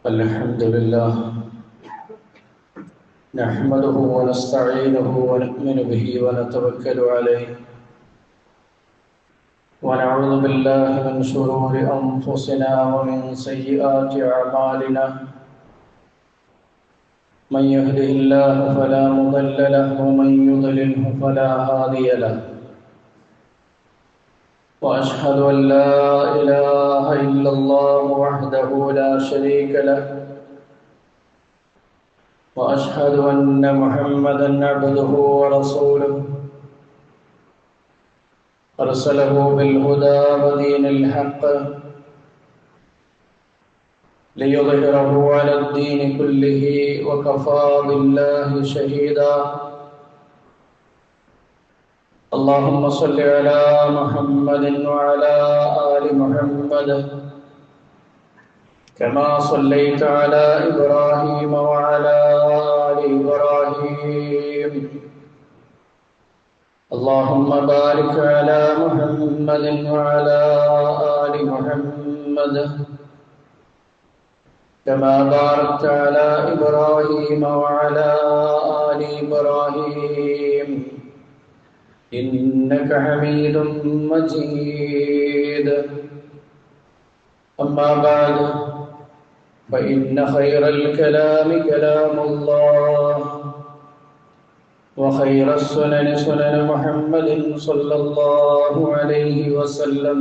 الحمد لله نحمده ونستعينه ونؤمن به ونتوكل عليه ونعوذ بالله من شرور أنفسنا ومن سيئات أعمالنا من يهده الله فلا مضل له ومن يضلله فلا هادي له وأشهد أن لا إله إلا الله وحده لا شريك له وأشهد أن محمدًا عبده ورسوله أرسله بالهدى ودين الحق ليظهره على الدين كله وكفى بالله شهيدا اللهم صل على محمد وعلى آل محمد كما صليت على إبراهيم وعلى آل إبراهيم اللهم بارك على محمد وعلى آل محمد كما باركت على إبراهيم وعلى آل إبراهيم إنك حميد مجيد أما بعد فإن خير الكلام كلام الله وخير السنن سنن محمد صلى الله عليه وسلم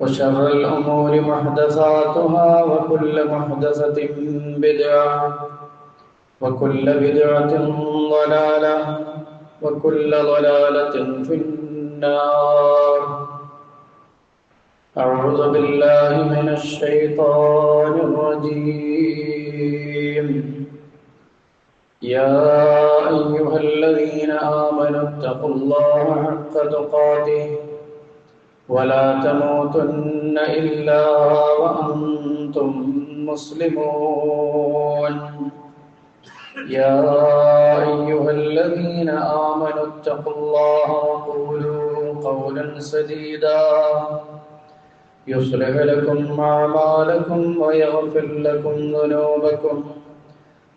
وشر الأمور محدثاتها وكل محدثة بدعة وكل بدعة ضلالة وكل ضلالة في النار أعوذ بالله من الشيطان الرجيم يا أيها الذين آمنوا اتقوا الله حق تقاته ولا تموتن إلا وأنتم مسلمون يا أيها الذين آمنوا اتقوا الله وقولوا قولا سديدا يصلح لكم أعمالكم ويغفر لكم ذنوبكم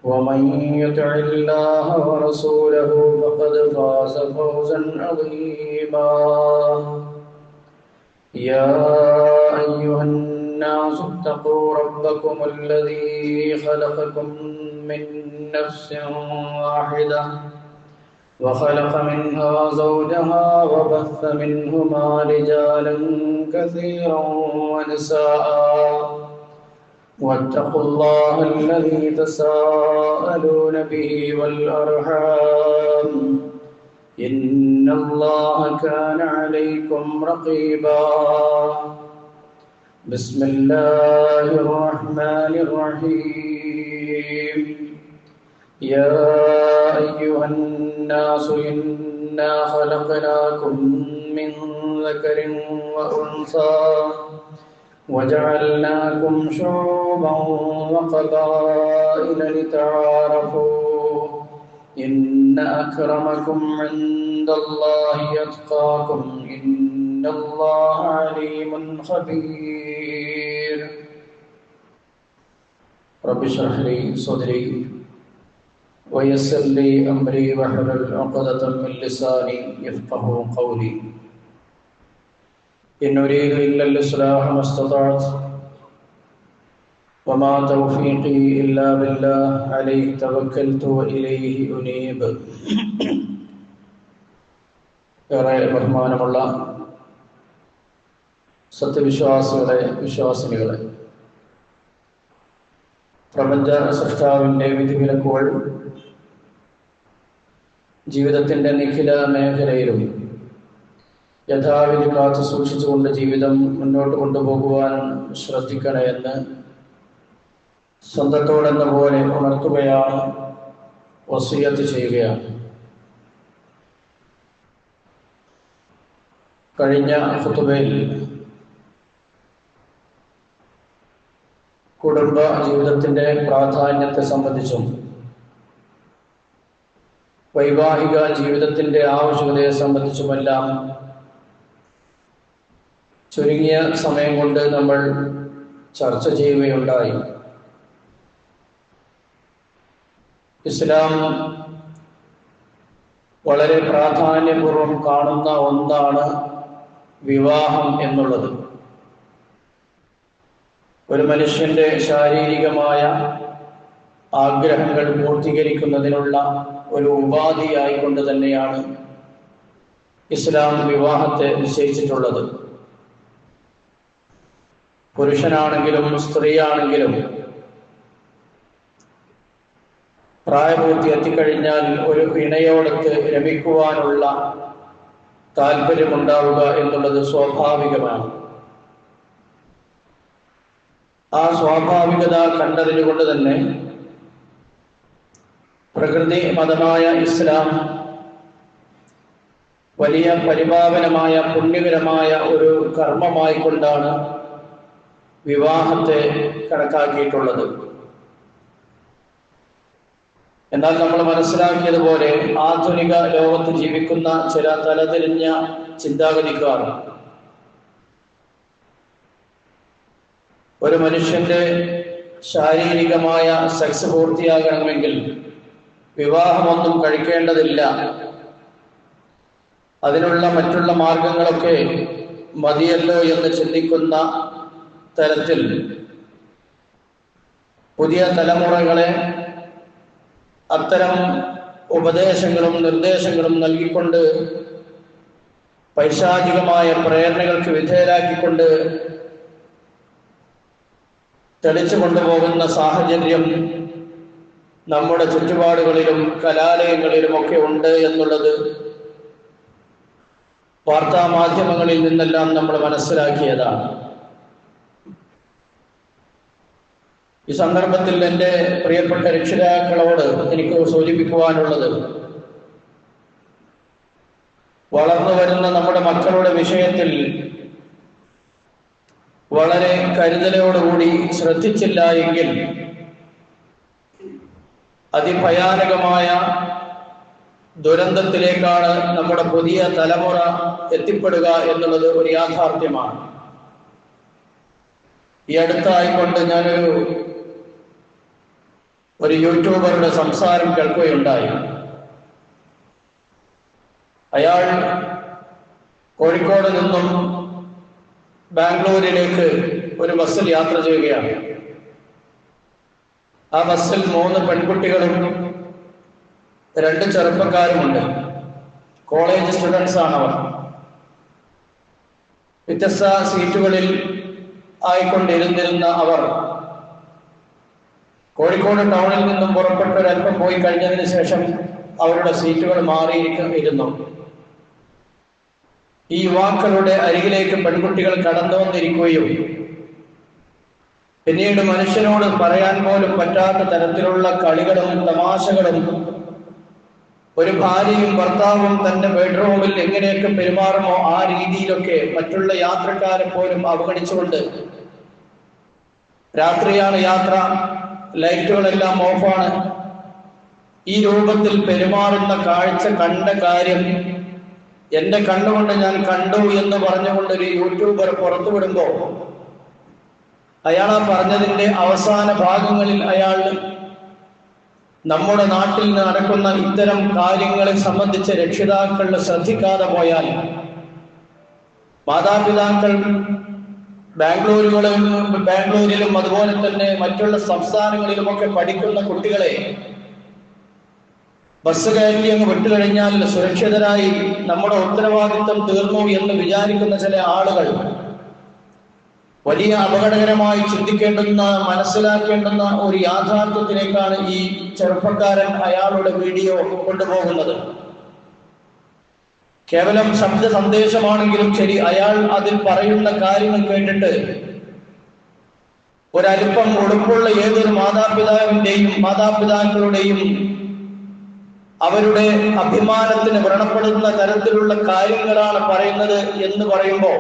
ومن يطع الله ورسوله فقد فاز فوزا عظيما يا أيها الناس اتقوا ربكم الذي خلقكم من نفس واحدة وخلق منها زوجها وبث منهما رجالا كثيرا ونساء واتقوا الله الذي تساءلون به والأرحام إن الله كان عليكم رقيبا بسم الله الرحمن الرحيم يا أيها الناس إنا خلقناكم من ذكر وأنثى وجعلناكم شعوبا وقبائل لتعارفوا إن أكرمكم عند الله أتقاكم إن الله عليم خبير رب اشرح لي صدري ويسر لي أمري واحلل عقدة من لساني يفقهوا قولي إن أريد إلا الإصلاح ما استطعت وما توفيقي إلا بالله عليه توكلت وإليه أنيب ഏറെ ബഹുമാനമുള്ള സത്യവിശ്വാസികളെ വിശ്വാസിനികളെ, പ്രപഞ്ച സൃഷ്ടാവിൻ്റെ വിധിവിലക്കുകൾ ജീവിതത്തിൻ്റെ നിഖില മേഖലയിലും യഥാവിധി കാത്തു സൂക്ഷിച്ചുകൊണ്ട് ജീവിതം മുന്നോട്ട് കൊണ്ടുപോകുവാൻ ശ്രദ്ധിക്കണമെന്ന് സ്വന്തത്തോടെന്ന പോലെ ഉണർത്തുകയാണ്, വസിയത്ത് ചെയ്യുകയാണ്. കഴിഞ്ഞ ഖുതുബയിൽ കുടുംബ ജീവിതത്തിൻ്റെ പ്രാധാന്യത്തെ സംബന്ധിച്ചും വൈവാഹിക ജീവിതത്തിൻ്റെ ആവശ്യകതയെ സംബന്ധിച്ചുമെല്ലാം ചുരുങ്ങിയ സമയം കൊണ്ട് നമ്മൾ ചർച്ച ചെയ്യുകയുണ്ടായി. ഇസ്ലാം വളരെ പ്രാധാന്യപൂർവം കാണുന്ന ഒന്നാണ് വിവാഹം എന്നുള്ളത്. ഒരു മനുഷ്യന്റെ ശാരീരികമായ ആഗ്രഹങ്ങൾ പൂർത്തീകരിക്കുന്നതിനുള്ള ഒരു ഉപാധിയായിക്കൊണ്ട് തന്നെയാണ് ഇസ്ലാം വിവാഹത്തെ നിശ്ചയിച്ചിട്ടുള്ളത്. പുരുഷനാണെങ്കിലും സ്ത്രീയാണെങ്കിലും പ്രായപൂർത്തി എത്തിക്കഴിഞ്ഞാൽ ഒരു ഇണയോടൊത്ത് രമിക്കുവാനുള്ള താല്പര്യമുണ്ടാവുക എന്നുള്ളത് സ്വാഭാവികമാണ്. ആ സ്വാഭാവികത കണ്ടറിഞ്ഞുകൊണ്ട് തന്നെ പ്രകൃതി മതമായ ഇസ്ലാം വലിയ പരിപാവനമായ പുണ്യകരമായ ഒരു കർമ്മമായിക്കൊണ്ടാണ് വിവാഹത്തെ കണക്കാക്കിയിട്ടുള്ളത്. എന്നാൽ നമ്മൾ മനസ്സിലാക്കിയതുപോലെ ആധുനിക ലോകത്ത് ജീവിക്കുന്ന ചില തലതിരിഞ്ഞ ചിന്താഗതിക്കാർ ഒരു മനുഷ്യന്റെ ശാരീരികമായ സെക്സ് പൂർത്തിയാകണമെങ്കിൽ വിവാഹമൊന്നും കഴിക്കേണ്ടതില്ല, അതിനുള്ള മറ്റുള്ള മാർഗങ്ങളൊക്കെ മതിയല്ലോ എന്ന് ചിന്തിക്കുന്ന തരത്തിൽ പുതിയ തലമുറകളെ അത്തരം ഉപദേശങ്ങളും നിർദ്ദേശങ്ങളും നൽകിക്കൊണ്ട് പൈശാചികമായ പ്രേരണകൾക്ക് വിധേയരാക്കിക്കൊണ്ട് തെളിച്ചു കൊണ്ടുപോകുന്ന സാഹചര്യം നമ്മുടെ ചുറ്റുപാടുകളിലും കലാലയങ്ങളിലുമൊക്കെ ഉണ്ട് എന്നുള്ളത് വാർത്താ മാധ്യമങ്ങളിൽ നിന്നെല്ലാം നമ്മൾ മനസ്സിലാക്കിയതാണ്. ഈ സന്ദർഭത്തിൽ എൻ്റെ പ്രിയപ്പെട്ട രക്ഷിതാക്കളോട് എനിക്ക് സൂചിപ്പിക്കുവാനുള്ളത്, വളർന്നു വരുന്ന നമ്മുടെ മക്കളുടെ വിഷയത്തിൽ വളരെ കരുതലോടുകൂടി ശ്രദ്ധിച്ചില്ല എങ്കിൽ അതിഭയാനകമായ ദുരന്തത്തിലേക്കാണ് നമ്മുടെ പുതിയ തലമുറ എത്തിപ്പെടുക എന്നുള്ളത് ഒരു യാഥാർത്ഥ്യമാണ്. ഈ അടുത്തായിക്കൊണ്ട് ഞാനൊരു യൂട്യൂബറുടെ സംസാരം കേൾക്കുകയുണ്ടായി. അയാൾ കോഴിക്കോട് നിന്നും ബാംഗ്ലൂരിലേക്ക് ഒരു ബസ്സിൽ യാത്ര ചെയ്യുകയാണ്. ആ ബസ്സിൽ 3 പെൺകുട്ടികളും 2 ചെറുപ്പക്കാരുമുണ്ട്. College students ആണവർ. വ്യത്യസ്ത സീറ്റുകളിൽ ആയിക്കൊണ്ടിരുന്നിരുന്ന അവർ കോഴിക്കോട് ടൗണിൽ നിന്നും പുറപ്പെട്ട് ഒരല്പം പോയി കഴിഞ്ഞതിന് ശേഷം അവരുടെ സീറ്റുകൾ മാറിയിരുന്നു. ഈ യുവാക്കളുടെ അരികിലേക്ക് പെൺകുട്ടികൾ കടന്നു വന്നിരിക്കുകയും പിന്നീട് മനുഷ്യനോട് പറയാൻ പോലും പറ്റാത്ത തരത്തിലുള്ള കളികളും തമാശകളും, ഒരു ഭാര്യയും ഭർത്താവും തന്റെ ബെഡ്റൂമിൽ എങ്ങനെയൊക്കെ പെരുമാറുമോ ആ രീതിയിലൊക്കെ മറ്റുള്ള യാത്രക്കാരെ പോലും അവഗണിച്ചുകൊണ്ട്, രാത്രിയാണ് യാത്ര, ലൈറ്റുകളെല്ലാം ഓഫാണ്, ഈ രൂപത്തിൽ പെരുമാറുന്ന കാഴ്ച കണ്ട കാര്യം എന്റെ കണ്ണുകൊണ്ട് ഞാൻ കണ്ടു എന്ന് പറഞ്ഞുകൊണ്ട് ഒരു യൂട്യൂബർ പുറത്തുവിടുമ്പോൾ അയാൾ ആ പറഞ്ഞതിന്റെ അവസാന ഭാഗങ്ങളിൽ അയാൾ നമ്മുടെ നാട്ടിൽ നടക്കുന്ന ഇത്തരം കാര്യങ്ങളെ സംബന്ധിച്ച് രക്ഷിതാക്കൾ ശ്രദ്ധിക്കാതെ പോയാൽ, മാതാപിതാക്കൾ ബാംഗ്ലൂരിലും അതുപോലെ തന്നെ മറ്റുള്ള സംസ്ഥാനങ്ങളിലുമൊക്കെ പഠിക്കുന്ന കുട്ടികളെ ബസ് കയറ്റി അങ്ങ് വിട്ടുകഴിഞ്ഞാൽ സുരക്ഷിതരായി നമ്മുടെ ഉത്തരവാദിത്വം തീർന്നു എന്ന് വിചാരിക്കുന്ന ചില ആളുകൾ വലിയ അപകടകരമായി ചിന്തിക്കേണ്ടുന്ന, മനസ്സിലാക്കേണ്ടുന്ന ഒരു യാഥാർത്ഥ്യത്തിലേക്കാണ് ഈ ചെറുപ്പക്കാരൻ അയാളുടെ വീഡിയോ കൊണ്ടുപോകുന്നത്. കേവലം ശബ്ദ സന്ദേശമാണെങ്കിലും ശരി, അയാൾ അതിൽ പറയുന്ന കാര്യങ്ങൾ കേട്ടിട്ട് ഒരല്പം ഉടുപ്പുള്ള ഏതൊരു മാതാപിതാക്കളുടെയും അവരുടെ അഭിമാനത്തിന് വ്രണപ്പെടുന്ന തരത്തിലുള്ള കാര്യങ്ങളാണ് പറയുന്നത് എന്ന് പറയുമ്പോൾ,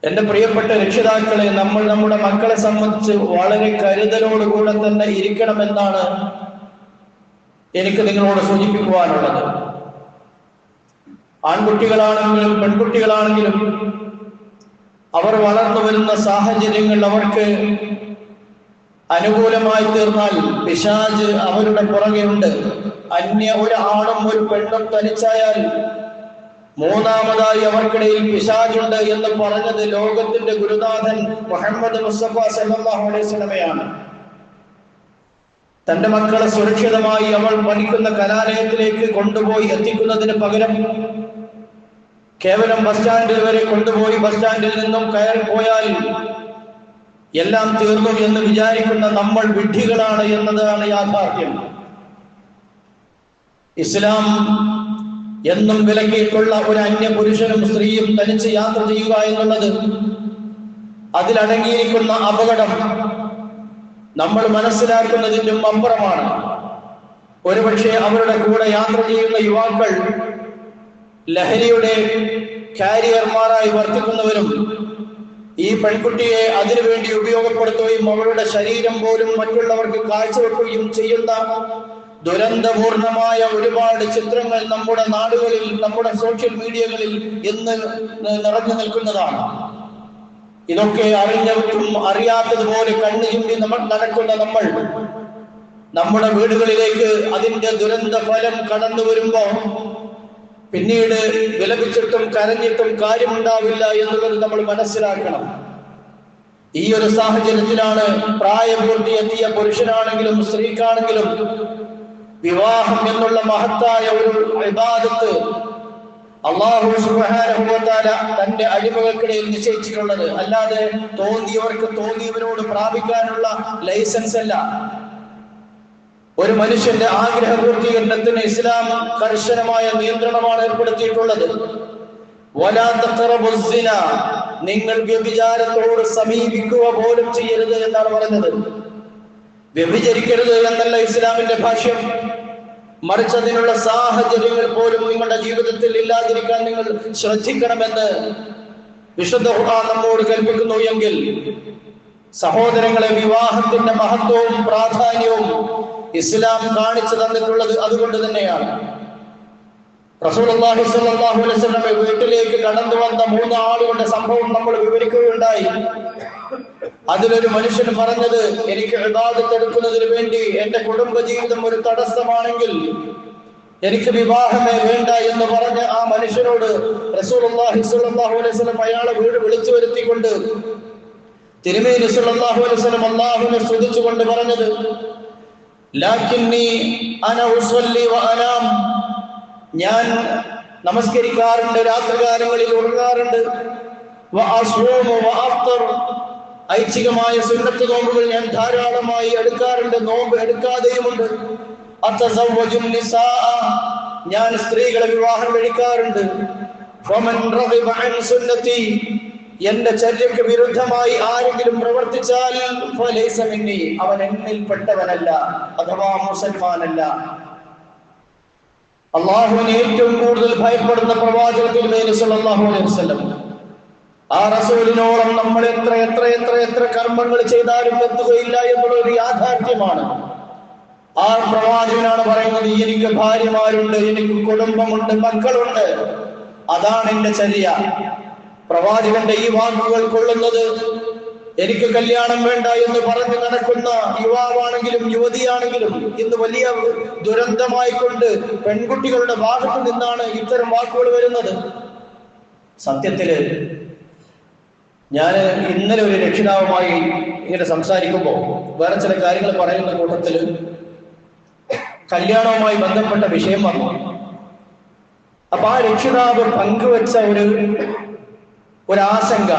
എന്റെ പ്രിയപ്പെട്ട രക്ഷിതാക്കളെ, നമ്മൾ നമ്മുടെ മക്കളെ സംബന്ധിച്ച് വളരെ കരുതലോടുകൂടെ തന്നെ ഇരിക്കണമെന്നാണ് എനിക്ക് നിങ്ങളോട് സൂചിപ്പിക്കുവാനുള്ളത്. ആൺകുട്ടികളാണെങ്കിലും പെൺകുട്ടികളാണെങ്കിലും അവർ വളർന്നു വരുന്ന സാഹചര്യങ്ങൾ അവർക്ക് അനുകൂലമായി തീർന്നാൽ പിശാച് അവരുടെ പുറകെ ഉണ്ട്. അന്യ ഒരു ആണും ഒരു പെണ്ണും തനിച്ചായാൽ മൂന്നാമതായി അവർക്കിടയിൽ പിശാചുണ്ട് എന്ന് പറഞ്ഞത് ലോകത്തിന്റെ ഗുരുനാഥൻ മുഹമ്മദ് മുസ്തഫ സല്ലല്ലാഹു അലൈഹി വസല്ലമയാണ്. തന്റെ മക്കളെ സുരക്ഷിതമായി അവൾ പഠിക്കുന്ന കലാലയത്തിലേക്ക് കൊണ്ടുപോയി എത്തിക്കുന്നതിന് പകരം കേവലം ബസ് സ്റ്റാൻഡിൽ വരെ കൊണ്ടുപോയി ബസ് സ്റ്റാൻഡിൽ നിന്നും കയറിപ്പോയാൽ എല്ലാം തീർന്നു എന്ന് വിചാരിക്കുന്ന നമ്മൾ വിഡ്ഢികളാണ് എന്നതാണ് യാഥാർത്ഥ്യം. ഇസ്ലാം എന്നും വിലക്കിയിട്ടുള്ള ഒരു അന്യ പുരുഷനും സ്ത്രീയും തനിച്ച് യാത്ര ചെയ്യുക എന്നുള്ളത്, അതിലടങ്ങിയിരിക്കുന്ന അപകടം നമ്മൾ മനസ്സിലാക്കുന്നതിനും അപ്പുറമാണ്. ഒരുപക്ഷെ അവരുടെ കൂടെ യാത്ര ചെയ്യുന്ന യുവാക്കൾ ലഹരിയുടെ കാരിയർമാരായി വർത്തിക്കുന്നവരും ഈ പെൺകുട്ടിയെ അതിനുവേണ്ടി ഉപയോഗപ്പെടുത്തുകയും അവളുടെ ശരീരം പോലും മറ്റുള്ളവർക്ക് കാഴ്ചവെക്കുകയും ചെയ്യുന്ന ദുരന്തപൂർണമായ ഒരുപാട് ചിത്രങ്ങൾ നമ്മുടെ നാടുകളിൽ, നമ്മുടെ സോഷ്യൽ മീഡിയകളിൽ ഇന്ന് നിറഞ്ഞു നിൽക്കുന്നതാണ്. ഇതൊക്കെ അറിഞ്ഞവർക്കും അറിയാത്തതുപോലെ കണ്ണു ചുണ്ടി നടക്കുന്ന നമ്മൾ നമ്മുടെ വീടുകളിലേക്ക് അതിന്റെ ദുരന്ത ഫലം കടന്നു വരുമ്പോ പിന്നീട് വിലപിച്ചിട്ടും കരഞ്ഞിട്ടും കാര്യമുണ്ടാവില്ല എന്നുള്ളത് നമ്മൾ മനസ്സിലാക്കണം. ഈ ഒരു സാഹചര്യത്തിലാണ് പ്രായപൂർത്തിയെത്തിയ പുരുഷനാണെങ്കിലും സ്ത്രീക്കാണെങ്കിലും വിവാഹം എന്നുള്ള മഹത്തായ ഒരു ഇബാദത്ത് അല്ലാഹു സുബ്ഹാനഹു വ തആല തന്റെ അടിമകൾക്കിടയിൽ നിശ്ചയിച്ചിട്ടുള്ളത്. അല്ലാതെ തോന്നിയവർക്ക് തോന്നിയവരോട് പ്രാപിക്കാനുള്ള ലൈസൻസ് അല്ല. ഒരു മനുഷ്യന്റെ ആഗ്രഹ പൂർത്തീകരണത്തിന് ഇസ്ലാം കർശനമായ നിയന്ത്രണമാണ് ഏർപ്പെടുത്തിയിട്ടുള്ളത്. വലാ തഖറബുസ് സിന, നിങ്ങൾ വ്യഭിചാരത്തോട് സമീപിക്കുക പോലും ചെയ്യരുത് എന്നാണ് പറഞ്ഞത്. വ്യഭിചരിക്കരുത് എന്നല്ല ഇസ്ലാമിന്റെ ഭാഷ്യം. മറിച്ച് അതിനുള്ള സാഹചര്യങ്ങൾ പോലും നിങ്ങളുടെ ജീവിതത്തിൽ ഇല്ലാതിരിക്കാൻ നിങ്ങൾ ശ്രദ്ധിക്കണമെന്ന് വിശുദ്ധ ഖുർആൻ നമ്മോട് കൽപ്പിക്കുന്നു. എങ്കിൽ സഹോദരങ്ങളെ, വിവാഹത്തിന്റെ മഹത്വവും പ്രാധാന്യവും ഇസ്ലാം കാണിച്ചു തന്നിട്ടുള്ളത് അതുകൊണ്ട് തന്നെയാണ്. റസൂലുള്ളാഹി സ്വല്ലല്ലാഹു അലൈഹി വസല്ലം വീട്ടിലേക്ക് കടന്നു വന്ന 3 ആളുകളുടെ സംഭവം നമ്മൾ വിവരിക്കുകയുണ്ടായി. അതിലൊരു മനുഷ്യൻ പറഞ്ഞത്, എനിക്ക് ഇബാദത്ത് എടുക്കുന്നതിന് വേണ്ടി എന്റെ കുടുംബജീവിതം ഒരു തടസ്സമാണെങ്കിൽ എനിക്ക് വിവാഹമേ വേണ്ട എന്ന് പറഞ്ഞ ആ മനുഷ്യനോട് റസൂലുള്ളാഹി സ്വല്ലല്ലാഹു അലൈഹി വസല്ലം അയാളെ വീട് വിളിച്ചു വരുത്തിക്കൊണ്ട് തിരുമേനി സ്വല്ലല്ലാഹു അലൈഹി വസല്ലം അല്ലാഹുവിനെ സ്തുതിച്ചുകൊണ്ട് പറഞ്ഞത്, ലാകിന്നി അന ഉസല്ലി വ അനാം, ഞാൻ നമസ്കരിക്കാറുണ്ട്, രാത്രികാലങ്ങളിൽ ഉറങ്ങാറുണ്ട്, വ അസ്ഊമു വ അഫ്തർ, ഐച്ഛികമായ സുന്നത്ത് നോമ്പുകൾ ഞാൻ ധാരാളമായി എടുക്കാറുണ്ട്, നോമ്പ് എടുക്കാതെയുമുണ്ട്, അതസവ്വജു നിസാഅ, ഞാൻ സ്ത്രീകളെ വിവാഹം കഴിക്കാറുണ്ട്, ഫമൻ റഗിബ അൻ സുന്നതി, എന്റെ ചര്യക്ക് വിരുദ്ധമായി ആരെങ്കിലും പ്രവർത്തിച്ചാൽ ഫലൈസ മിന്നി, അവൻ എന്നിൽപ്പെട്ടവനല്ല, അഥവാ മുസൽമാനല്ല. അള്ളാഹുവിനെ ഏറ്റവും കൂടുതൽ ഭയപ്പെടുന്ന പ്രവാചകൻ സല്ലല്ലാഹു അലൈഹി വസല്ലം, ആ റസൂലിനോളം നമ്മൾ എത്ര എത്ര എത്ര എത്ര കർമ്മങ്ങൾ ചെയ്താലും എത്തുകയില്ല എന്നുള്ള ഒരു യാഥാർത്ഥ്യമാണ്. ആ പ്രവാചകനാണ് പറയുന്നത്, എനിക്ക് ഭാര്യമാരുണ്ട്, എനിക്ക് കുടുംബമുണ്ട്, മക്കളുണ്ട്, അതാണ് എന്റെ ചര്യ. പ്രവാചകന്റെ ഈ വാക്കുകൾ കൊള്ളുന്നത് എനിക്ക് കല്യാണം വേണ്ട എന്ന് പറഞ്ഞു നടക്കുന്ന യുവാവാണെങ്കിലും യുവതിയാണെങ്കിലും ഇന്ന് വലിയ ദുരന്തമായിക്കൊണ്ട് പെൺകുട്ടികളുടെ ഭാഗത്തു നിന്നാണ് ഇത്തരം വാക്കുകൾ വരുന്നത്. സത്യത്തില് ഞാൻ ഇന്നലെ ഒരു രക്ഷിതാവുമായി ഇങ്ങനെ സംസാരിക്കുമ്പോൾ വേറെ ചില കാര്യങ്ങൾ പറയുന്ന കൂട്ടത്തില് കല്യാണവുമായി ബന്ധപ്പെട്ട വിഷയം വന്നു. അപ്പൊ ആ രക്ഷിതാവ് പങ്കുവെച്ച ഒരാശങ്ക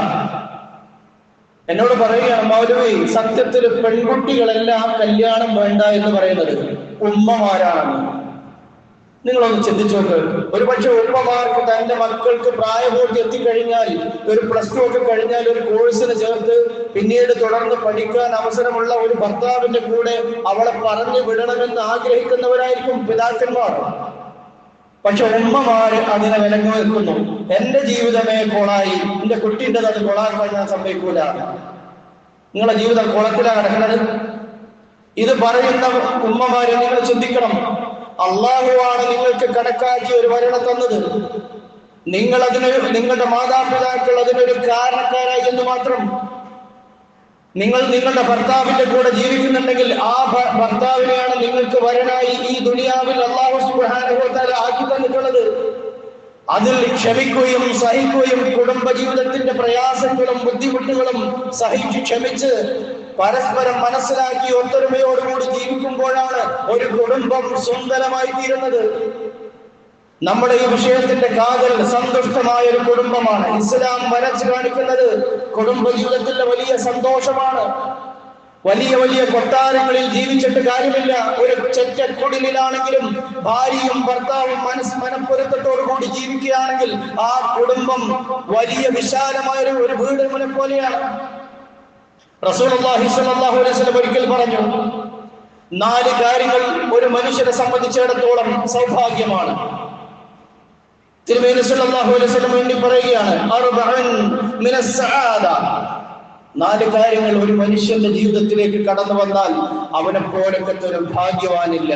എന്നോട് പറയുകയാണ്, മൗലവി, സത്യത്തിൽ പെൺകുട്ടികളെല്ലാം കല്യാണം വേണ്ട എന്ന് പറയുന്നത് ഉമ്മമാരാണ്. നിങ്ങളൊന്ന് ചിന്തിച്ചു നോക്ക്. ഒരുപക്ഷെ ഉമ്മമാർക്ക് തന്റെ മക്കൾക്ക് പ്രായപൂർത്തി എത്തിക്കഴിഞ്ഞാൽ, ഒരു +2 ഒക്കെ കഴിഞ്ഞാൽ ഒരു കോഴ്സിന് ചേർത്ത് പിന്നീട് തുടർന്ന് പഠിക്കാൻ അവസരമുള്ള ഒരു ഭർത്താവിന്റെ കൂടെ അവളെ പറഞ്ഞു വിടണമെന്ന് ആഗ്രഹിക്കുന്നവരായിരിക്കും പിതാക്കന്മാർ. പക്ഷെ ഉമ്മമാര് അതിനെ വിലങ്ങ് വെക്കുന്നു. എന്റെ ജീവിതമേ കോളായി, എന്റെ കുട്ടിൻ്റെത് അത് കൊളാക്കാൻ ഞാൻ സമ്മതിക്കൂല. നിങ്ങളെ ജീവിതം കുളത്തിലാണ് കിടക്കുന്നത്. ഇത് പറയുന്ന ഉമ്മമാരെ നിങ്ങൾ ചിന്തിക്കണം. അള്ളാഹുവാണ് നിങ്ങൾക്ക് കണക്കാക്കി ഒരു വരണം തന്നത്. നിങ്ങളുടെ മാതാപിതാക്കൾ അതിനൊരു കാരണക്കാരായി എന്ന് മാത്രം. നിങ്ങൾ നിങ്ങളുടെ ഭർത്താവിന്റെ കൂടെ ജീവിക്കുന്നുണ്ടെങ്കിൽ ആ ഭർത്താവിനെയാണ് നിങ്ങൾക്ക് വരനായി ഈ ദുനിയാവിൽ അല്ലാഹു സുബ്ഹാനഹു വ തആല ആക്കി തന്നിട്ടുള്ളത്. അതിൽ ക്ഷമിക്കുകയും സഹിക്കുകയും കുടുംബജീവിതത്തിന്റെ പ്രയാസങ്ങളും ബുദ്ധിമുട്ടുകളും സഹിച്ചു ക്ഷമിച്ച് പരസ്പരം മനസ്സിലാക്കി ഒത്തൊരുമയോടുകൂടി ജീവിക്കുമ്പോഴാണ് ഒരു കുടുംബം സുന്ദരമായി തീരുന്നത്. നമ്മുടെ ഈ വിഷയത്തിന്റെ കാതൽ സന്തുഷ്ടമായ ഒരു കുടുംബമാണ്. ഇസ്ലാം വരച്ചു കാണിക്കുന്നത് കുടുംബജീവിതത്തിന്റെ വലിയ സന്തോഷമാണ്. വലിയ വലിയ കൊട്ടാരങ്ങളിൽ ജീവിച്ചിട്ട് കാര്യമില്ല. ഒരു ചെറ്റക്കുടിലാണെങ്കിലും ഭാര്യയും ഭർത്താവും മനപ്പൊരുത്തത്തോടുകൂടി ജീവിക്കുകയാണെങ്കിൽ ആ കുടുംബം വലിയ വിശാലമായ ഒരു വീടിനെ പോലെയാണ്. റസൂലുള്ളാഹി സ്വല്ലല്ലാഹു അലൈഹി വസല്ലം ഒരിക്കൽ പറഞ്ഞു, 4 കാര്യങ്ങൾ ഒരു മനുഷ്യനെ സംബന്ധിച്ചിടത്തോളം സൗഭാഗ്യമാണ്. തിരുമേനി സല്ലല്ലാഹു അലൈഹി വസല്ലം വേണ്ടി പറയുകയാണ്, 4 കാര്യങ്ങൾ ഒരു മനുഷ്യന്റെ ജീവിതത്തിലേക്ക് കടന്നു വന്നാൽ അവനെ പോലത്തെ ഒരു ഭാഗ്യവാനില്ല.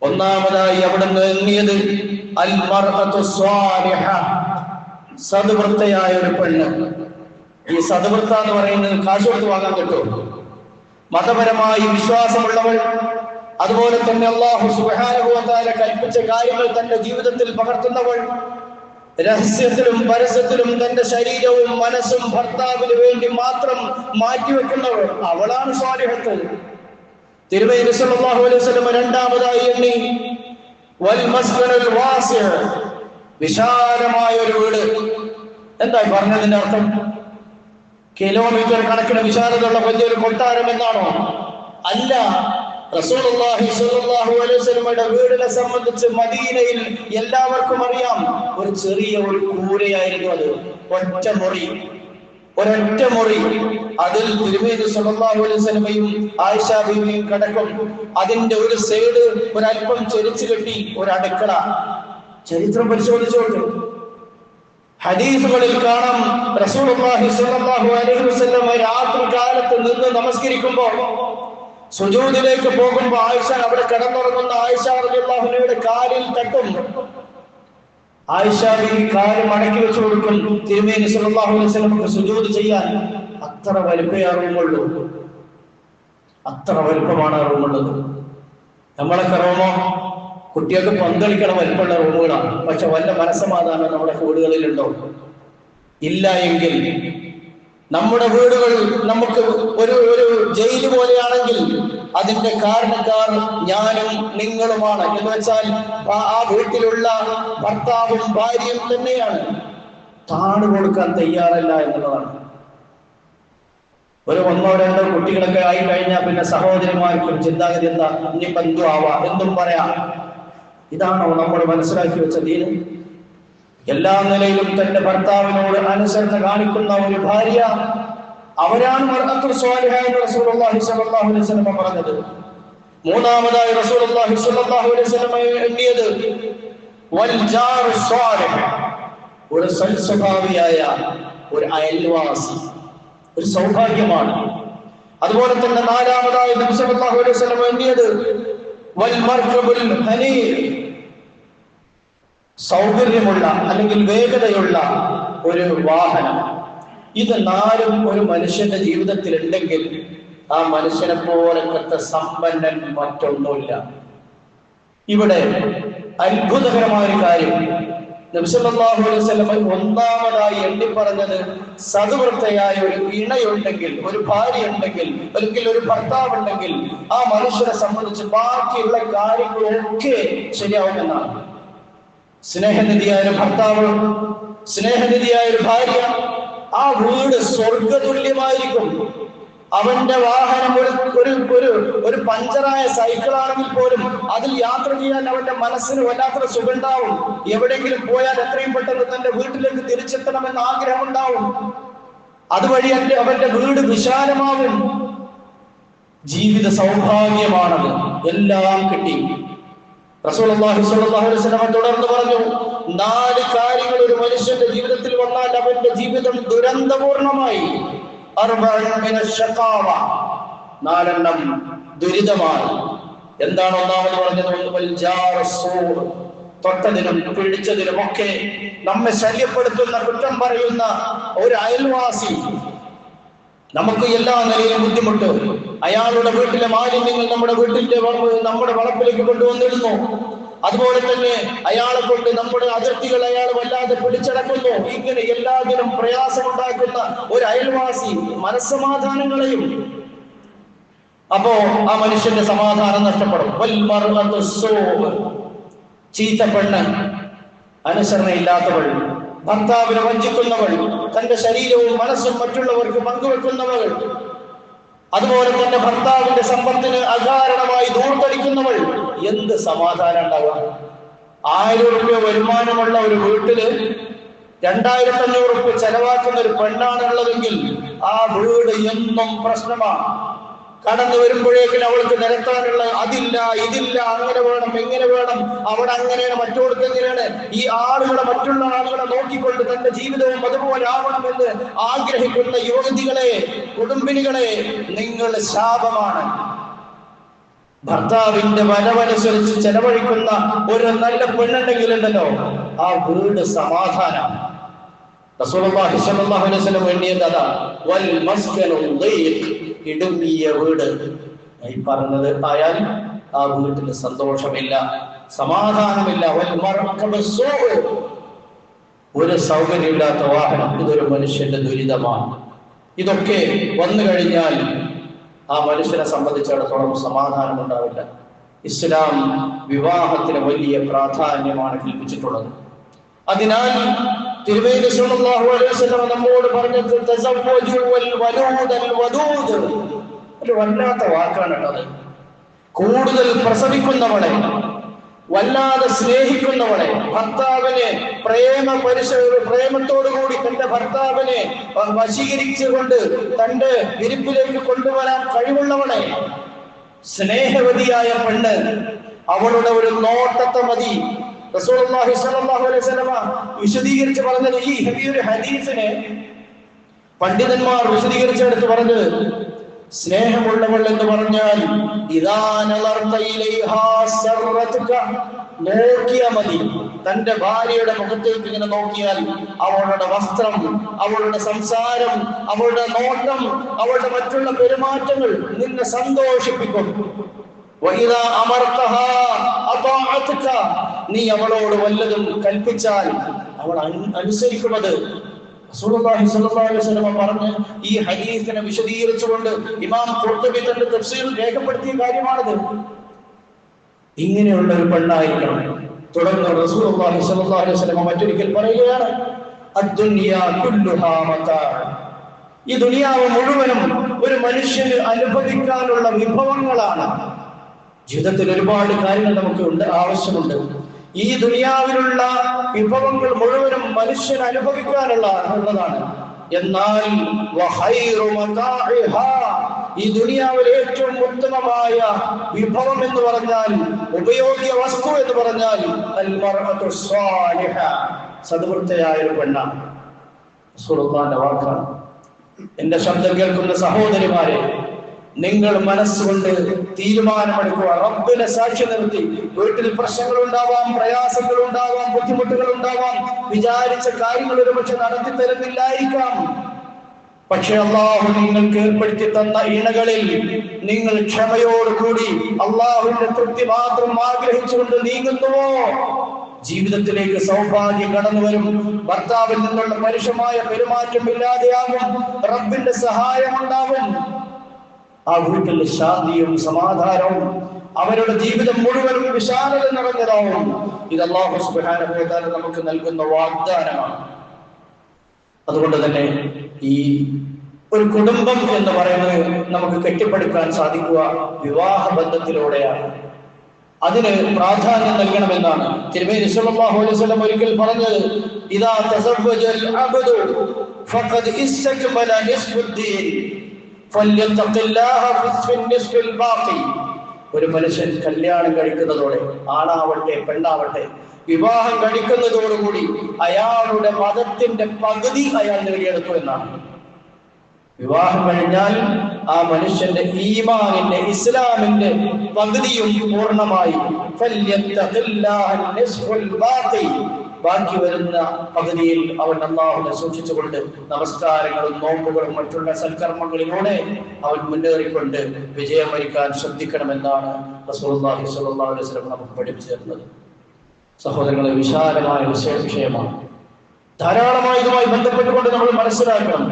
ഒന്നാമതായി അവിടുന്ന് എണ്ണിയത് അൽ മർഅതു സ്വാലിഹ, സദ്വൃത്തയായ ഒരു പെണ്ണ്. ഈ സദ്വൃത്ത എന്ന് പറയുന്നത് കാശ് കൊടുത്ത് വാങ്ങാൻ കിട്ടും. മതപരമായി വിശ്വാസമുള്ളവൾ, അതുപോലെ തന്നെ അല്ലാഹു സുബ്ഹാനഹു വ തആല കൽപ്പിച്ച കാര്യങ്ങൾ തന്റെ ജീവിതത്തിൽ പകർത്തുന്നവൾ, രഹസ്യത്തിലും പരസ്യത്തിലും തന്റെ ശരീരവും മനസ്സും ഭർത്താവിന് വേണ്ടി മാത്രം മാറ്റിവെക്കുന്നവൾ, അവളാണ് സ്വാലിഹത്ത്. തിരുമേനി സല്ലല്ലാഹു അലൈഹി വസല്ലം രണ്ടാമതായി എണ്ണി വൽ മസ്കനുൽ വാസിഅ, വിശാലമായ ഒരു വീട്. എന്തായി പറഞ്ഞതിന്റെ അർത്ഥം? കിലോമീറ്റർ കണക്കിന് വിശാലതയുള്ള വലിയൊരു കൊട്ടാരം എന്നാണോ? അല്ല. റസൂലുള്ളാഹി സ്വല്ലല്ലാഹു അലൈഹി വസല്ലമയുടെ വീടിനെ സംബന്ധിച്ച് മദീനയിൽ എല്ലാവർക്കും അറിയാം, ഒരു ചെറിയ ഒരു കൂരയായിരുന്നു അത്. ഒറ്റ മുറി. അതിൽ തിരുമേനി സ്വല്ലല്ലാഹു അലൈഹി വസല്ലമയും ആയിഷ ബീവിയും കിടക്കും. അതിന്റെ ഒരു സൈഡ് ഒരല്പം ചെരിച്ചു കെട്ടി ഒരു അടുക്കള. ചരിത്രം പരിശോധിച്ചോളൂ. ഹദീസുകളിൽ കാണാം, റസൂലുള്ളാഹി സ്വല്ലല്ലാഹു അലൈഹി വസല്ലം രാത്രി കാലത്ത് നിന്ന് നമസ്കരിക്കുമ്പോൾ സുജൂദിലേക്ക് പോകുമ്പോൾ ആയിഷ, അവിടെ കിടന്നുറങ്ങുന്ന ആയിഷ റളിയല്ലാഹു അൻഹയുടെ കാലിൽ തട്ടും. ആയിഷ ബീവി കാല് മടക്കി വെച്ചു കൊടുക്കും തിരുമേനി സല്ലല്ലാഹു അലൈഹി വസല്ലമക്ക് സുജൂദ് ചെയ്യാൻ. അത്ര വലിപ്പമുള്ളൂ, അത്ര വലിപ്പമാണ് റൂമുള്ളത്. നമ്മളൊക്കെ റൂമോ കുട്ടികൾക്ക് പന്തളിക്കണ വലിപ്പമുള്ള റൂമുകളാണ്. പക്ഷെ വല്ല മനസ്സമാധാനം നമ്മുടെ വീടുകളിലുണ്ടോ? ഇല്ല. എങ്കിൽ നമ്മുടെ വീടുകൾ നമുക്ക് ഒരു ജയില് പോലെയാണെങ്കിൽ അതിന്റെ കാരണക്കാർ ഞാനും നിങ്ങളുമാണ്. എന്ന് വെച്ചാൽ ആ വീട്ടിലുള്ള ഭർത്താവും ഭാര്യയും തന്നെയാണ്. താണു കൊടുക്കാൻ തയ്യാറല്ല എന്നുള്ളതാണ്. ഒരു 1-2 കുട്ടികളൊക്കെ ആയി കഴിഞ്ഞാൽ പിന്നെ സഹോദരിമാർക്കും ചിന്താഗതി എന്താ? ഇനിയിപ്പോ എന്തും ആവാം, എന്തും പറയാം. ഇതാണോ നമ്മൾ മനസ്സിലാക്കി വെച്ച ദീൻ? എല്ലാ നിലയിലും തന്റെ ഭർത്താവിനോട് അനുസരണ കാണിക്കുന്ന ഒരു ഭാര്യ, അവരാണ് മർഅത്തുൽ സ്വാലിഹ എന്ന് റസൂലുള്ളാഹി സ്വല്ലല്ലാഹു അലൈഹി വസല്ലം പറഞ്ഞത്. മൂന്നാമതായി റസൂലുള്ളാഹി സ്വല്ലല്ലാഹു അലൈഹി വസല്ലം എണ്ണിയത് വൽ ജാറു സ്വാലിഹ്, ഒരു സൽസ്വഭാവിയായ ഒരു അയൽവാസി, ഒരു സൗഭാഗ്യമാണ്. അതുപോലെ തന്നെ 4-മതായി നബി സല്ലല്ലാഹു അലൈഹി വസല്ലം എണ്ണിയത് വൽ മർകബുൽ ഹനീ, സൗകര്യമുള്ള അല്ലെങ്കിൽ വേഗതയുള്ള ഒരു വാഹനം. ഇത് 4ഉം ഒരു മനുഷ്യന്റെ ജീവിതത്തിൽ ഉണ്ടെങ്കിൽ ആ മനുഷ്യനെ പോലത്തെ സമ്പന്നൻ മറ്റൊന്നുമില്ല. ഇവിടെ അത്ഭുതകരമായ ഒരു കാര്യം നബി സല്ലല്ലാഹു അലൈഹി വസല്ലം ഒന്നാമതായി എണ്ണി പറഞ്ഞത്, സദ്വൃത്തയായ ഒരു ഇണയുണ്ടെങ്കിൽ, ഒരു ഭാര്യ ഉണ്ടെങ്കിൽ, അല്ലെങ്കിൽ ഒരു ഭർത്താവ് ഉണ്ടെങ്കിൽ ആ മനുഷ്യനെ സംബന്ധിച്ച് ബാക്കിയുള്ള കാര്യങ്ങളൊക്കെ ശരിയാവുമെന്നാണ്. സ്നേഹനിധിയായ ഒരു ഭർത്താവ്, സ്നേഹനിധിയായ ഒരു ഭാര്യ, ആ വീട് സ്വർഗതുല്യമായിരിക്കും. അവന്റെ വാഹനം ഒരു പഞ്ചറായ സൈക്കിളാണെങ്കിൽ പോലും അതിൽ യാത്ര ചെയ്യാൻ അവന്റെ മനസ്സിന് വല്ലാത്തൊരു സുഖമുണ്ടാവും. എവിടെയെങ്കിലും പോയാൽ എത്രയും പെട്ടെന്ന് തന്റെ വീട്ടിലേക്ക് തിരിച്ചെത്തണമെന്ന് ആഗ്രഹമുണ്ടാവും. അതുവഴി അവന്റെ വീട് വിശാലമാവും. ജീവിത സൗഭാഗ്യമാണത്. എല്ലാം കിട്ടി. റസൂലുള്ളാഹി സ്വല്ലല്ലാഹു അലൈഹി വസല്ലം തുടർന്ന് പറഞ്ഞു, 4 കാര്യങ്ങൾ ഒരു മനുഷ്യന്റെ ജീവിതത്തിൽ വന്നാൽ അവന്റെ ജീവിതം ദുരന്തപൂർണമായി. 4 ദുരിതമാണ്. എന്താണ് ഒന്നാമത് പറഞ്ഞത്? തൊട്ടതിനും പിടിച്ചതിനുമൊക്കെ നമ്മെ ശല്യപ്പെടുത്തുന്ന, കുറ്റം പറയുന്ന ഒരു അയൽവാസി നമുക്ക് എല്ലാ നിലയിലും ബുദ്ധിമുട്ട്. അയാളുടെ വീട്ടിലെ മാലിന്യങ്ങൾ നമ്മുടെ വളപ്പിലേക്ക് കൊണ്ടുവന്നിടുന്നു. അതുപോലെ തന്നെ അയാളെ കൊണ്ട് നമ്മുടെ അതിർത്തികൾ അയാൾ വല്ലാതെ പിടിച്ചടക്കുന്നു. ഇങ്ങനെ എല്ലാത്തിനും പ്രയാസമുണ്ടാക്കുന്ന ഒരു അയൽവാസി മനസ്സമാധാനങ്ങളെയും, അപ്പോ ആ മനുഷ്യന്റെ സമാധാനം നഷ്ടപ്പെടും. ചീത്ത പെണ്ണ്, അനുസരണയില്ലാത്തവൾ, ഭർത്താവിനെ വഞ്ചിക്കുന്നവൾ, തന്റെ ശരീരവും മനസ്സും മറ്റുള്ളവർക്ക് പങ്കുവെക്കുന്നവൾ, അതുപോലെ തന്നെ ഭർത്താവിന്റെ സമ്പത്തിന് അകാരണമായി ദൂർത്തടിക്കുന്നവൾ, എന്ത് സമാധാനം ഉണ്ടാവുക? 1000 രൂപ വരുമാനമുള്ള ഒരു വീട്ടില് 2500 രൂപ ചെലവാക്കുന്ന ഒരു പെണ്ണാണുള്ളതെങ്കിൽ ആ വീട് എന്നും പ്രശ്നമാണ്. കടന്നു വരുമ്പോഴേക്കും അവൾക്ക് നിരത്താനുള്ള അതില്ല, ഇതില്ല, അങ്ങനെ വേണം, എങ്ങനെ വേണം, അവിടെ അങ്ങനെയാണ്, മറ്റോടത്ത് എങ്ങനെയാണ്. ഈ മറ്റുള്ള ആളുകളെ നോക്കിക്കൊണ്ട് തന്റെ ജീവിതവും അതുപോലെ ആവണമെന്ന് ആഗ്രഹിക്കുന്ന യുവതികളെ, കുടുംബിനികളെ, നിങ്ങൾ ശാപമാണ്. ഭർത്താവിന്റെ വരവനുസരിച്ച് ചെലവഴിക്കുന്ന ഒരു നല്ല പെണ്ണുണ്ടെങ്കിലുണ്ടല്ലോ, ആ വീട് സമാധാനം. റസൂലുള്ളാഹി സ്വല്ലല്ലാഹു അലൈഹി വസല്ലം വേണ്ടിയത് അതാ, വൽ മസ്കനു ദൈഖ്, ഇടുങ്ങിയ വീട്. ഈ പറഞ്ഞത് ആയാൽ ആ വീട്ടിൽ സന്തോഷമില്ല, സമാധാനമില്ല. വൽ മർകബു സൂ, ഒരു സൗകര്യമില്ലാത്ത വാഹനം, ഇതൊരു മനുഷ്യന്റെ ദുരിതമാണ്. ഇതൊക്കെ വന്നു കഴിഞ്ഞാൽ ആ മനുഷ്യനെ സംബന്ധിച്ചിടത്തോളം സമാധാനം ഉണ്ടാവില്ല. ഇസ്ലാം വിവാഹത്തിന് വലിയ പ്രാധാന്യമാണ് കൽപ്പിച്ചിട്ടുള്ളത്. അതിനാൽ തിരുമേനി സല്ലല്ലാഹു അലൈഹി വസല്ലം നമ്മോട് പറഞ്ഞത് തസവ്വജു വൽ വലൂദൽ വദൂദ്, ഒരു വല്ലാത്ത വാക്കാണ് അത്. കൂടുതൽ പ്രസവിക്കുന്നവളെ, വല്ലാതെ സ്നേഹിക്കുന്നവളെ, ഭർത്താവിനെ പ്രേമത്തോടുകൂടി തന്റെ ഭർത്താവിനെ വശീകരിച്ചുകൊണ്ട് തന്റെ വിരിപ്പിലേക്ക് കൊണ്ടുവരാൻ കഴിവുള്ളവളെ, സ്നേഹവതിയായ പെണ്ണ്, അവളുടെ ഒരു നോട്ടത്തെ മതി. റസൂലുള്ളാഹി സ്വല്ലല്ലാഹു അലൈഹി വസല്ലം വിശദീകരിച്ച് പറഞ്ഞത്, ഈ ഒരു ഹദീസിനെ പണ്ഡിതന്മാർ വിശദീകരിച്ചെടുത്ത് പറഞ്ഞത്, സ്നേഹമുള്ളവൾ എന്ന് പറഞ്ഞാൽ ഇദാ നളർത ഇലൈഹാ സർറതുക, നോക്കിയാൽ മതി. തന്റെ ഭാര്യയുടെ മുഖത്തേക്ക് ഇങ്ങനെ നോക്കിയാൽ അവളുടെ വസ്ത്രം, അവളുടെ സംസാരം, അവളുടെ നോട്ടം, അവളുടെ മറ്റുള്ള പെരുമാറ്റങ്ങൾ നിന്നെ സന്തോഷിപ്പിക്കും. വഇദാ അമർതഹാ അതാഅതുക, നീ അവളോട് വല്ലതും കൽപ്പിച്ചാൽ അവൾ അനുസരിക്കുന്നത്. റസൂലുള്ളാഹി സ്വല്ലല്ലാഹു അലൈഹി വസല്ലം പറഞ്ഞ ഈ ഹദീസിനെ വിശദീകരിച്ചുകൊണ്ട് ഇമാം ഖുർത്തുബി തന്റെ തഫ്സീറിൽ രേഖപ്പെടുത്തിയ കാര്യമാണിത്. ഇങ്ങനെയുള്ള ഒരു പെണ്ണായിരിക്കണം. തുടർന്ന് റസൂലുള്ളാഹി സ്വല്ലല്ലാഹു അലൈഹി വസല്ലം മറ്റൊരിക്കൽ പറയുകയാണ്, അദ്ദുനിയാ കുല്ലുഹാ മതാ, ഈ ദുനിയാവ് മുഴുവനും ഒരു മനുഷ്യന് അനുഭവിക്കാനുള്ള വിഭവങ്ങളാണ്. ജീവിതത്തിൽ ഒരുപാട് കാര്യങ്ങൾ നമുക്ക് ആവശ്യമുണ്ട്. ഈ ദുനിയാവിലുള്ള വിഭവങ്ങൾ മുഴുവനും മനുഷ്യൻ അനുഭവിക്കാനുള്ളതാണ്. എന്നാൽ ഈ ദുനിയാവിലെ ഏറ്റവും ഉത്തമമായ വിഭവം എന്ന് പറഞ്ഞാൽ, ഉപയോഗ്യ വസ്തു എന്ന് പറഞ്ഞാൽ അൽമർഅതു സ്വാലിഹ, സദ്വൃത്തയായ ഒരു പെണ്ണാണ്. റസൂലുള്ളാഹിന്റെ വാക്കാണ്. എന്റെ ശബ്ദം കേൾക്കുന്ന സഹോദരിമാരെ, നിങ്ങൾ മനസ്സുകൊണ്ട് തീരുമാനമെടുക്കുക. റബ്ബിനെ സാക്ഷി നിർത്തി. വീട്ടിൽ പ്രശ്നങ്ങൾ ഉണ്ടാവാം, പ്രയാസങ്ങൾ ഉണ്ടാവാം, ബുദ്ധിമുട്ടുകൾ ഉണ്ടാവാം, വിചാരിച്ച കാര്യങ്ങൾ ഒരുപക്ഷെ നടത്തി തരുന്നില്ലായിരിക്കാം. പക്ഷെ അള്ളാഹു നിങ്ങൾക്ക് ഏർപ്പെടുത്തി തന്ന ഇണകളിൽ നിങ്ങൾ ക്ഷമയോടുകൂടി അള്ളാഹുവിന്റെ തൃപ്തി മാത്രം ആഗ്രഹിച്ചുകൊണ്ട് നീങ്ങുന്നുവോ, ജീവിതത്തിലേക്ക് സൗഭാഗ്യം കടന്നു വരും. ഭർത്താവിൽ നിന്നുള്ള പരുഷമായ പെരുമാറ്റം ഇല്ലാതെയാകും. റബ്ബിന്റെ സഹായം ഉണ്ടാവും. ആ വീട്ടിൽ ശാന്തിയും സമാധാനവും, അവരുടെ ജീവിതം മുഴുവനും വിശാലത നിറഞ്ഞതാവും. ഇത് അല്ലാഹു സുബ്ഹാനഹു വ തആല നമുക്ക് നൽകുന്ന വാഗ്ദാനമാണ്. അതുകൊണ്ട് തന്നെ ഈ ഒരു കുടുംബം എന്ന് പറയുന്നത് നമുക്ക് കെട്ടിപ്പടുക്കാൻ സാധിക്കുക വിവാഹ ബന്ധത്തിലൂടെയാണ്. അതിന് പ്രാധാന്യം നൽകണമെന്നാണ് തിരുമേനി സല്ലല്ലാഹു അലൈഹി വസല്ലം ഒരിക്കൽ പറഞ്ഞത്, ഇദാ തസവ്വജൽ അബ്ദു ഫഖദ് ഇസ്തക്മല നിസ്ഫുദ്ദീൻ ഫല്യത്തഖില്ലാഹ ഫിസ്ഫിൻ നിസ്ഫിൽ ബാഖി. ഒരു മനുഷ്യൻ കല്യാണം കഴിക്കുന്നതോടെ, ആണാവട്ടെ പെണ്ണാവട്ടെ, വിവാഹം കഴിക്കുന്നതോടുകൂടി അയാളുടെ മതത്തിന്റെ പകുതി അയാൾ നേടിയെടുത്തു എന്നാണ്. വിവാഹം കഴിഞ്ഞാൽ ആ മനുഷ്യന്റെ ഈമാനിന്റെ ഇസ്ലാമിന്റെ പകുതിയും പൂർണ്ണമായി. ബാക്കി വരുന്ന പകുതിയിൽ അവൻ അല്ലാഹുവിനെ സൂക്ഷിച്ചുകൊണ്ട് നമസ്കാരങ്ങളും നോമ്പുകളും മറ്റുള്ള സൽക്കർമ്മങ്ങളിലൂടെ അവൻ മുന്നേറിക്കൊണ്ട് വിജയം വരിക്കാൻ ശ്രദ്ധിക്കണമെന്നാണ് റസൂലുള്ളാഹി സ്വല്ലല്ലാഹു അലൈഹി വസല്ലം നമുക്ക് പഠിപ്പിച്ചു തരുന്നത്. സഹോദരങ്ങളെ, വിശാലമായ വിഷയമാണ്. ധാരാളമായി ഇതുമായി ബന്ധപ്പെട്ടുകൊണ്ട് നമ്മൾ മനസ്സിലാക്കണം,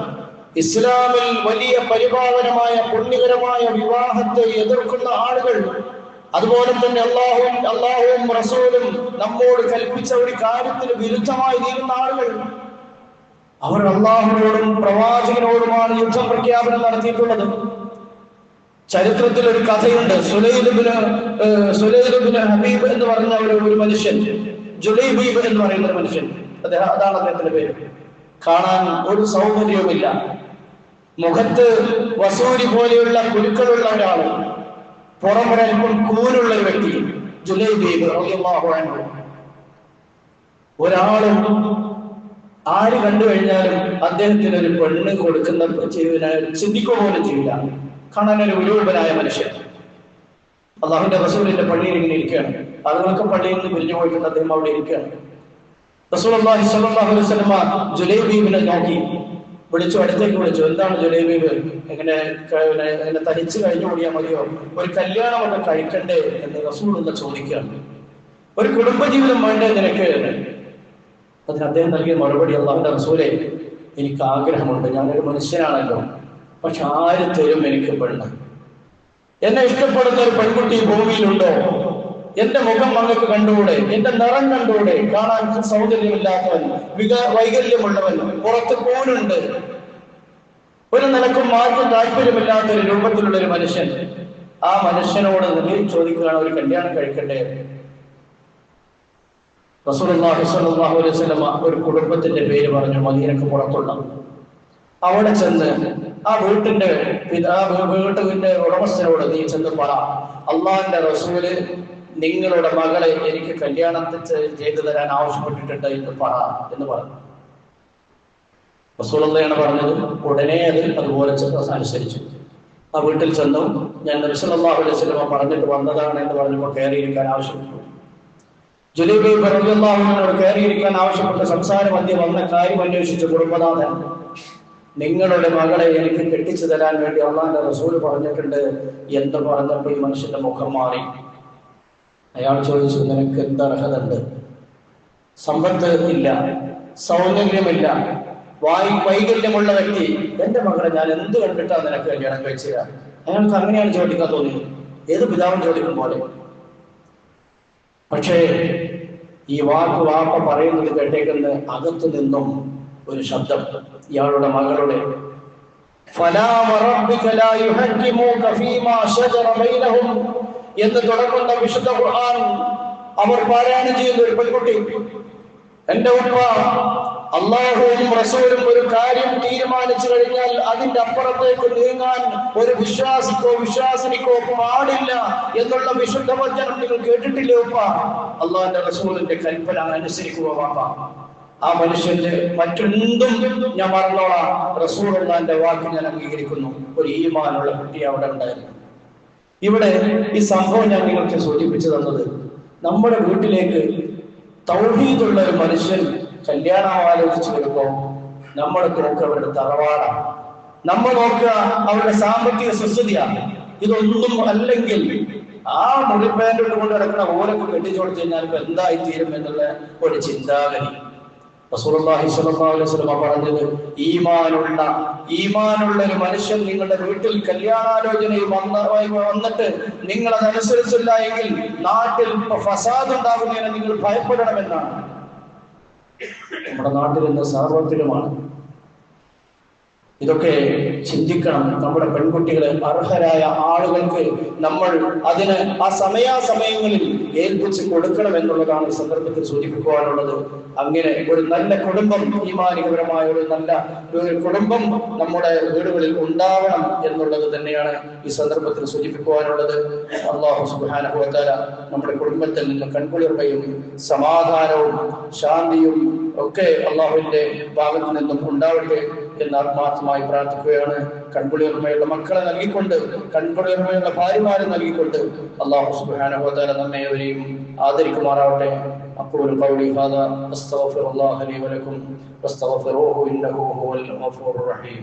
ഇസ്ലാമിൽ വലിയ പരിപാവനമായ പുണ്യകരമായ വിവാഹത്തെ എതിർക്കുന്ന ആളുകൾ, അതുപോലെ തന്നെ അള്ളാഹുവും റസൂലും നമ്മോട് കൽപ്പിച്ച ഒരു കാര്യത്തിന് വിരുദ്ധമായി നീങ്ങുന്ന ആളുകൾ, അവർ അള്ളാഹുവിനോടും പ്രവാചകനോടുമാണ് യുദ്ധം പ്രഖ്യാപനം നടത്തിയിട്ടുള്ളത്. ചരിത്രത്തിൽ ഒരു കഥയുണ്ട്. സുലൈദ് ബിൻ ഹബീബ് എന്ന് പറഞ്ഞ ഒരു മനുഷ്യൻ, ജുലൈബീബ് എന്ന് പറയുന്ന ഒരു മനുഷ്യൻ, അതാണ് അദ്ദേഹത്തിന്റെ പേര്. കാണാൻ ഒരു സൗന്ദര്യവുമില്ല, മുഖത്ത് വസൂരി പോലെയുള്ള കുരുക്കളുള്ള ഒരാള്, പുറമൊരൽപ്പം കൂനുള്ള ഒരു വ്യക്തി, ജുലൈബീബ് റളിയല്ലാഹു അൻഹു. ഒരാളും ആര് കണ്ടു കഴിഞ്ഞാലും അദ്ദേഹത്തിന് ഒരു പെണ്ണ് കൊടുക്കുന്ന ചിന്തിക്കുക പോലും ചെയ്യില്ല. കാണാൻ ഒരു വിരൂപനായ മനുഷ്യൻ. അള്ളാഹുവിന്റെ റസൂലിന്റെ പള്ളിയിൽ ഇങ്ങനെ ഇരിക്കുകയാണ്. ആളുകളൊക്കെ പള്ളിയിൽ നിന്ന് പിരിഞ്ഞു പോയിട്ടുണ്ട്, അദ്ദേഹം അവിടെ ഇരിക്കുകയാണ്. റസൂലുള്ളാഹി സ്വല്ലല്ലാഹു അലൈഹി വസല്ലം ജുലൈബീബിനെ നോക്കി അടുത്തേക്ക് വിളിച്ചു. എന്താണ് ജുലൈബീബ്, എങ്ങനെ തനിച്ച് കഴിഞ്ഞു കൂടിയാൽ മതിയോ, ഒരു കല്യാണമൊക്കെ കഴിക്കണ്ടേ എന്ന് റസൂലുള്ള ചോദിക്കുകയാണ്. ഒരു കുടുംബജീവിതം വേണ്ടേ നിനക്ക്? അതിന് അദ്ദേഹം നൽകിയ മറുപടി, അല്ലാഹുവിന്റെ റസൂലേ, എനിക്ക് ആഗ്രഹമുണ്ട്, ഞാനൊരു മനുഷ്യനാണല്ലോ, പക്ഷെ ആര് തരും എനിക്ക് പെണ്ണ്? എന്നെ ഇഷ്ടപ്പെടുന്ന ഒരു പെൺകുട്ടി ഭൂമിയിലുണ്ടോ? എന്റെ മുഖം അങ്ങക്ക് കണ്ടുകൂടെ? എന്റെ നിറം കണ്ടുകൂടെ? കാണാൻ സൗന്ദര്യമില്ലാത്തവൻ, വൈകല്യമുള്ളവൻ, പുറത്ത് കൂനുണ്ട്, ഒരു നിലക്കും മാർക്കും താല്പര്യമില്ലാത്ത ഒരു രൂപത്തിലുള്ള ഒരു മനുഷ്യൻ, ആ മനുഷ്യനോട് ചോദിക്കുകയാണ് ഒരു കല്യാണം കഴിക്കണ്ടേ? റസൂലുള്ളാഹി സ്വല്ലല്ലാഹു അലൈഹി വസല്ലം ഒരു കുടുംബത്തിന്റെ പേര് പറഞ്ഞു, മദീനക്ക് പുറത്തുള്ള. അവിടെ ചെന്ന് ആ വീട്ടിന്റെ ഉടമസ്ഥനോട് നീ ചെന്ന് പറ, അള്ളാഹിന്റെ റസൂല് നിങ്ങളുടെ മകളെ എനിക്ക് കല്യാണത്തിൽ ചെയ്തു തരാൻ ആവശ്യപ്പെട്ടിട്ടുണ്ട് എന്ന് പറഞ്ഞു. റസൂലുള്ളാഹിയാണ് പറഞ്ഞത്. ഉടനെ അതുപോലെ അനുസരിച്ചു. ആ വീട്ടിൽ ചെന്നു. ഞാൻ നബി സല്ലല്ലാഹു അലൈഹി വസല്ലം പറഞ്ഞിട്ട് വന്നതാണ് എന്ന് പറഞ്ഞപ്പോൾ കയറിയിരിക്കാൻ ആവശ്യപ്പെട്ടു. ജുലൈബീബ് റളിയല്ലാഹു അൻഹു കയറിയിരിക്കാൻ ആവശ്യപ്പെട്ട സംസാരം മധ്യേ വന്ന കാര്യം അന്വേഷിച്ചു കുടുംബനാഥൻ. നിങ്ങളുടെ മകളെ എനിക്ക് കെട്ടിച്ചു തരാൻ വേണ്ടി അള്ളാഹിന്റെ റസൂല് പറഞ്ഞിട്ടുണ്ട് എന്ന് പറഞ്ഞപ്പോൾ ഈ മനുഷ്യന്റെ മുഖം മാറി. അയാൾ ചോദിച്ചു, നിനക്ക് എന്ത് അർഹതയുണ്ട്? സമ്പത്ത് ഇല്ല, സൗന്ദര്യമില്ല, വൈകല്യമുള്ള വ്യക്തി, എന്റെ മകളെ ഞാൻ എന്ത് കണ്ടിട്ടാ നിനക്ക് കല്യാണം കഴിച്ചു തരാം? അയാൾക്ക് അങ്ങനെയാണ് ചോദിക്കാൻ തോന്നിയത്, ഏത് പിതാവും ചോദിക്കും പോലെ. പക്ഷേ ഈ വാപ്പ പറയുന്നത് കേട്ടേക്കുന്ന അകത്തു നിന്നും ഒരു ശബ്ദം, ഇയാളുടെ മകളുടെ എന്ന് തുടങ്ങുന്ന വിശുദ്ധ ഖുർആൻ അവർ പാരായണം ചെയ്യുന്ന ഒരു പെൺകുട്ടി, എന്റെ ഉപ്പ, അള്ളാഹുവും റസൂലും ഒരു കാര്യം തീരുമാനിച്ചു കഴിഞ്ഞാൽ അതിന്റെ അപ്പുറത്തേക്ക് നീങ്ങാൻ ഒരു വിശ്വാസിക്കോ വിശ്വാസിനിക്കോ പാടില്ല എന്നുള്ള വിശുദ്ധ വചനം നിങ്ങൾ കേട്ടിട്ടില്ലേ ഉപ്പ? അള്ളാഹിന്റെ റസൂലിന്റെ കൽപ്പന അനുസരിക്കുക വാപ്പ. ആ മനുഷ്യന്റെ മറ്റെന്തും ഞാൻ മറന്നോളാം, റസൂലുള്ളാഹിന്റെ വാക്ക് ഞാൻ അംഗീകരിക്കുന്നു. ഒരു ഈമാനുള്ള കുട്ടി അവിടെ ഉണ്ടായിരുന്നു. ഇവിടെ ഈ സംഭവം ഞാൻ നിങ്ങൾക്ക് സൂചിപ്പിച്ചു തന്നത്, നമ്മുടെ വീട്ടിലേക്ക് തൗഹീദുള്ള ഒരു മനുഷ്യൻ കല്യാണം ആലോചിച്ചു വരുമ്പോൾ നമ്മൾ നോക്കുക അവരുടെ തറവാടാണ്, നമ്മൾ നോക്കുക അവരുടെ സാമ്പത്തിക സുസ്ഥിതിയാണ്. ഇതൊന്നും അല്ലെങ്കിൽ ആ മുറിപ്പാൻറ് കൊണ്ട് കിടക്കുന്ന ഓരൊക്കെ കെട്ടിച്ചു കൊടുത്തു കഴിഞ്ഞാൽ ഇപ്പൊ എന്തായി തീരും എന്നുള്ള ഒരു ചിന്താഗതി. റസൂലുള്ളാഹി സ്വല്ലല്ലാഹു അലൈഹി വസല്ലം പറഞ്ഞത്, ഈമാനുള്ള ഒരു മനുഷ്യൻ നിങ്ങളുടെ വീട്ടിൽ കല്യാണാലോചനയിൽ വന്നിട്ട് നിങ്ങൾ അതനുസരിച്ചില്ല എങ്കിൽ നാട്ടിൽ ഫസാദ് ഉണ്ടാകുന്നതിനെ നിങ്ങൾ ഭയപ്പെടണമെന്നാണ്. നമ്മുടെ നാട്ടിൽ ഇന്ന് സാർവത്രികമാണ്. ഇതൊക്കെ ചിന്തിക്കണം. നമ്മുടെ പെൺകുട്ടികളെ അർഹരായ ആളുകൾക്ക് നമ്മൾ അതിന് ആ സമയാസമയങ്ങളിൽ ഏൽപ്പിച്ച് കൊടുക്കണം എന്നുള്ളതാണ് ഈ സന്ദർഭത്തിൽ സൂചിപ്പിക്കുവാനുള്ളത്. അങ്ങനെ ഒരു നല്ല കുടുംബം, ഈമാനികപരമായ ഒരു നല്ല കുടുംബം നമ്മുടെ വീടുകളിൽ ഉണ്ടാവണം എന്നുള്ളത് തന്നെയാണ് ഈ സന്ദർഭത്തിൽ സൂചിപ്പിക്കുവാനുള്ളത്. അല്ലാഹു സുബ്ഹാനഹു വ തആല നമ്മുടെ കുടുംബത്തിൽ നിന്ന് കൺകുളിർമയും സമാധാനവും ശാന്തിയും ഒക്കെ അള്ളാഹുവിന്റെ ഭാഗത്തു നിന്നും ഉണ്ടാവട്ടെ. എന്ന് ആത്മാർത്ഥമായി പ്രാർത്ഥിക്കുകയാണ്. കൺകുളിർമയുള്ള മക്കളെ നൽകിക്കൊണ്ട്, കൺകുളിർമയുള്ള ഭാര്യമാരെ നൽകിക്കൊണ്ട് അല്ലാഹു സുബ്ഹാനഹു വ തആല നമ്മേവരെയും ആദരിക്കുമാറാവട്ടെ. أقول قولي هذا أستغفر الله لي ولكم فاستغفروه إنه هو الغفور الرحيم.